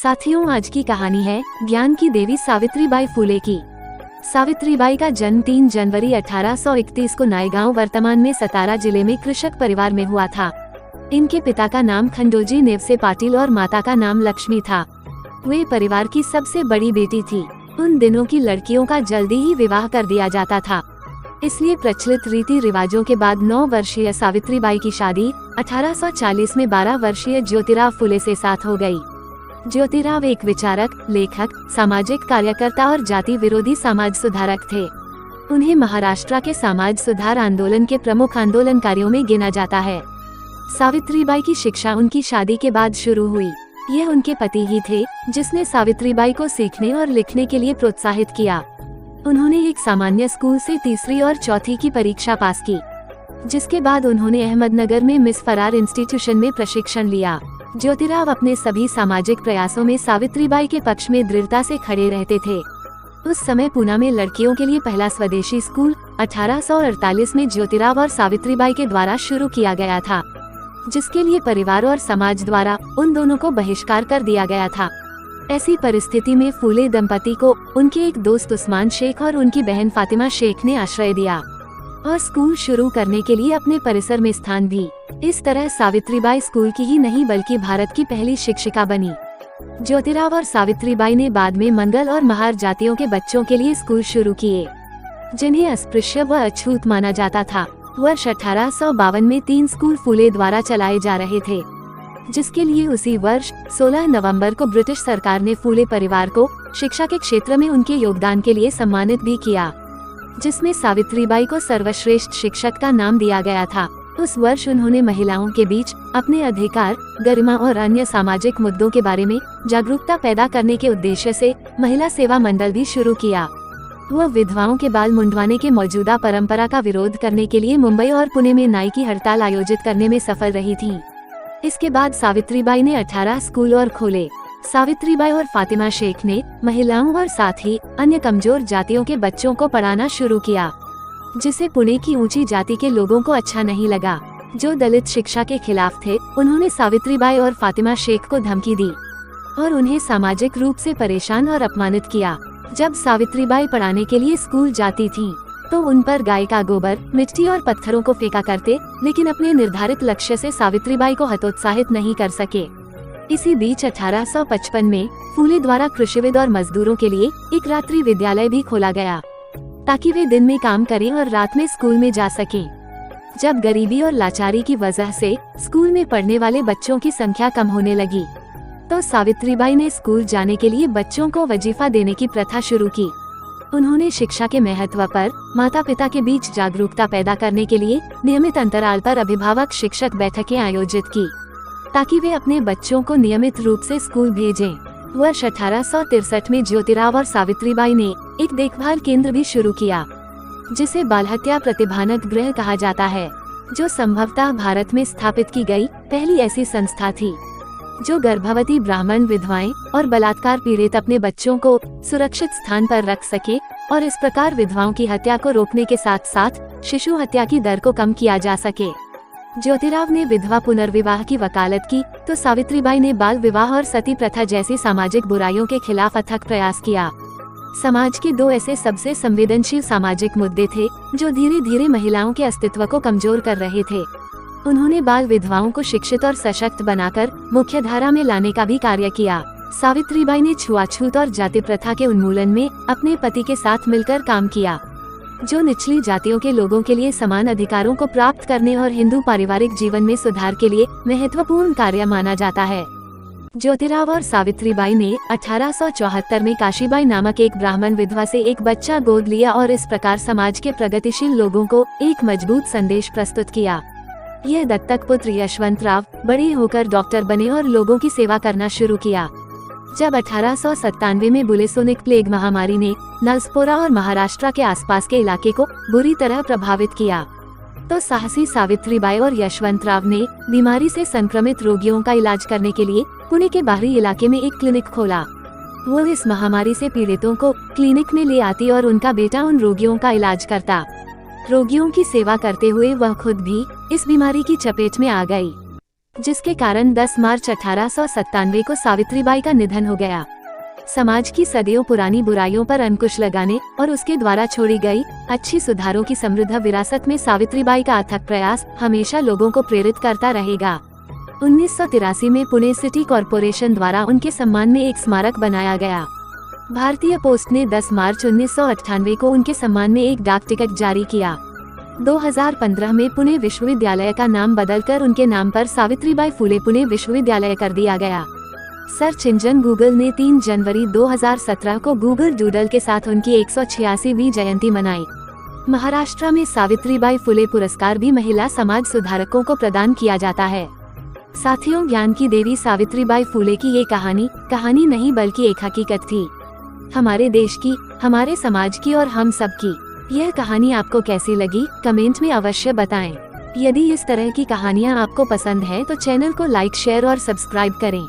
साथियों, आज की कहानी है ज्ञान की देवी सावित्रीबाई फुले की। सावित्रीबाई का जन्म 3 जनवरी 1831 को नायगांव वर्तमान में सतारा जिले में कृषक परिवार में हुआ था। इनके पिता का नाम खंडोजी नेवसे पाटिल और माता का नाम लक्ष्मी था। वे परिवार की सबसे बड़ी बेटी थी। उन दिनों की लड़कियों का जल्दी ही विवाह कर दिया जाता था, इसलिए प्रचलित रीति रिवाजों के बाद 9 वर्षीय सावित्रीबाई की शादी 1840 में 12 वर्षीय ज्योतिराव फुले से साथ हो गई। ज्योतिराव एक विचारक, लेखक, सामाजिक कार्यकर्ता और जाति विरोधी समाज सुधारक थे। उन्हें महाराष्ट्र के समाज सुधार आंदोलन के प्रमुख आंदोलनकारियों में गिना जाता है। सावित्रीबाई की शिक्षा उनकी शादी के बाद शुरू हुई। यह उनके पति ही थे जिसने सावित्रीबाई को सीखने और लिखने के लिए प्रोत्साहित किया। उन्होंने एक सामान्य स्कूल से तीसरी और चौथी की परीक्षा पास की, जिसके बाद उन्होंने अहमदनगर में मिस फरार इंस्टीट्यूशन में प्रशिक्षण लिया। ज्योतिराव अपने सभी सामाजिक प्रयासों में सावित्रीबाई के पक्ष में दृढ़ता से खड़े रहते थे। उस समय पूना में लड़कियों के लिए पहला स्वदेशी स्कूल 1848 में ज्योतिराव और सावित्रीबाई के द्वारा शुरू किया गया था, जिसके लिए परिवार और समाज द्वारा उन दोनों को बहिष्कार कर दिया गया था। ऐसी परिस्थिति में फूले दंपति को उनके एक दोस्त उस्मान शेख और उनकी बहन फातिमा शेख ने आश्रय दिया और स्कूल शुरू करने के लिए अपने परिसर में स्थान भी। इस तरह सावित्रीबाई स्कूल की ही नहीं बल्कि भारत की पहली शिक्षिका बनी। ज्योतिराव और सावित्रीबाई ने बाद में मंगल और महार जातियों के बच्चों के लिए स्कूल शुरू किए, जिन्हें अस्पृश्य व अछूत माना जाता था। वर्ष 1852 में 3 स्कूल फूले द्वारा चलाए जा रहे थे, जिसके लिए उसी वर्ष 16 नवंबर को ब्रिटिश सरकार ने फूले परिवार को शिक्षा के क्षेत्र में उनके योगदान के लिए सम्मानित भी किया, जिसमें सावित्रीबाई को सर्वश्रेष्ठ शिक्षक का नाम दिया गया था। उस वर्ष उन्होंने महिलाओं के बीच अपने अधिकार, गरिमा और अन्य सामाजिक मुद्दों के बारे में जागरूकता पैदा करने के उद्देश्य से महिला सेवा मंडल भी शुरू किया। वह विधवाओं के बाल मुंडवाने के मौजूदा परंपरा का विरोध करने के लिए मुंबई और पुणे में नाई की हड़ताल आयोजित करने में सफल रही थी। इसके बाद सावित्रीबाई ने 18 स्कूल और खोले। सावित्रीबाई और फातिमा शेख ने महिलाओं और साथ ही अन्य कमजोर जातियों के बच्चों को पढ़ाना शुरू किया, जिसे पुणे की ऊंची जाति के लोगों को अच्छा नहीं लगा, जो दलित शिक्षा के खिलाफ थे। उन्होंने सावित्रीबाई और फातिमा शेख को धमकी दी और उन्हें सामाजिक रूप से परेशान और अपमानित किया। जब सावित्रीबाई पढ़ाने के लिए स्कूल जाती थीं, तो उन पर गाय का गोबर, मिट्टी और पत्थरों को फेंका करते, लेकिन अपने निर्धारित लक्ष्य से सावित्रीबाई को हतोत्साहित नहीं कर सके। इसी बीच 1855 में फूले द्वारा कृषिविद और मजदूरों के लिए एक रात्रि विद्यालय भी खोला गया, ताकि वे दिन में काम करें और रात में स्कूल में जा सकें। जब गरीबी और लाचारी की वजह से स्कूल में पढ़ने वाले बच्चों की संख्या कम होने लगी, तो सावित्रीबाई ने स्कूल जाने के लिए बच्चों को वजीफा देने की प्रथा शुरू की। उन्होंने शिक्षा के महत्व पर माता पिता के बीच जागरूकता पैदा करने के लिए नियमित अंतराल पर अभिभावक शिक्षक बैठकें आयोजित की, ताकि वे अपने बच्चों को नियमित रूप से स्कूल भेजें। वर्ष 1863 में ज्योतिराव और सावित्रीबाई ने एक देखभाल केंद्र भी शुरू किया, जिसे बाल हत्या प्रतिभानक गृह कहा जाता है, जो संभवतः भारत में स्थापित की गई पहली ऐसी संस्था थी, जो गर्भवती ब्राह्मण विधवाएं और बलात्कार पीड़ित अपने बच्चों को सुरक्षित स्थान पर रख सके और इस प्रकार विधवाओं की हत्या को रोकने के साथ साथ शिशु हत्या की दर को कम किया जा सके। ज्योतिराव ने विधवा पुनर्विवाह की वकालत की, तो सावित्रीबाई ने बाल विवाह और सती प्रथा जैसी सामाजिक बुराइयों के खिलाफ अथक प्रयास किया। समाज के 2 ऐसे सबसे संवेदनशील सामाजिक मुद्दे थे जो धीरे धीरे महिलाओं के अस्तित्व को कमजोर कर रहे थे। उन्होंने बाल विधवाओं को शिक्षित और सशक्त बनाकर मुख्य धारा में लाने का भी कार्य किया। सावित्रीबाई ने छुआछूत और जाति प्रथा के उन्मूलन में अपने पति के साथ मिलकर काम किया, जो निचली जातियों के लोगों के लिए समान अधिकारों को प्राप्त करने और हिंदू पारिवारिक जीवन में सुधार के लिए महत्वपूर्ण कार्य माना जाता है। ज्योतिराव और सावित्रीबाई ने 1874 में काशीबाई नामक एक ब्राह्मण विधवा से एक बच्चा गोद लिया और इस प्रकार समाज के प्रगतिशील लोगों को एक मजबूत संदेश प्रस्तुत किया। यह दत्तक पुत्र यशवंतराव बड़े होकर डॉक्टर बने और लोगों की सेवा करना शुरू किया। जब 1897 में बुलेसोनिक प्लेग महामारी ने नलस्पोरा और महाराष्ट्र के आसपास के इलाके को बुरी तरह प्रभावित किया, तो साहसी सावित्रीबाई और यशवंतराव ने बीमारी से संक्रमित रोगियों का इलाज करने के लिए पुणे के बाहरी इलाके में एक क्लिनिक खोला। वो इस महामारी से पीड़ितों को क्लिनिक में ले आती और उनका बेटा उन रोगियों का इलाज करता। रोगियों की सेवा करते हुए वह खुद भी इस बीमारी की चपेट में आ गई। जिसके कारण 10 मार्च 1897 को सावित्रीबाई का निधन हो गया। समाज की सदियों पुरानी बुराइयों पर अंकुश लगाने और उसके द्वारा छोड़ी गई अच्छी सुधारों की समृद्ध विरासत में सावित्रीबाई का अथक प्रयास हमेशा लोगों को प्रेरित करता रहेगा। 1983 में पुणे सिटी कॉरपोरेशन द्वारा उनके सम्मान में एक स्मारक बनाया गया। भारतीय पोस्ट ने 10 मार्च 1998 को उनके सम्मान में एक डाक टिकट जारी किया। 2015 में पुणे विश्वविद्यालय का नाम बदलकर उनके नाम पर सावित्रीबाई फुले पुणे विश्वविद्यालय कर दिया गया। सर्च इंजन गूगल ने 3 जनवरी 2017 को गूगल डूडल के साथ उनकी 186वीं जयंती मनाई। महाराष्ट्र में सावित्रीबाई फुले पुरस्कार भी महिला समाज सुधारकों को प्रदान किया जाता है। साथियों, ज्ञान की देवी सावित्रीबाई फुले की ये कहानी नहीं बल्कि एक हकीकत थी। हमारे देश की, हमारे समाज की और हम सब की। यह कहानी आपको कैसी लगी, कमेंट में अवश्य बताएं। यदि इस तरह की कहानियाँ आपको पसंद है तो चैनल को लाइक, शेयर और सब्सक्राइब करें।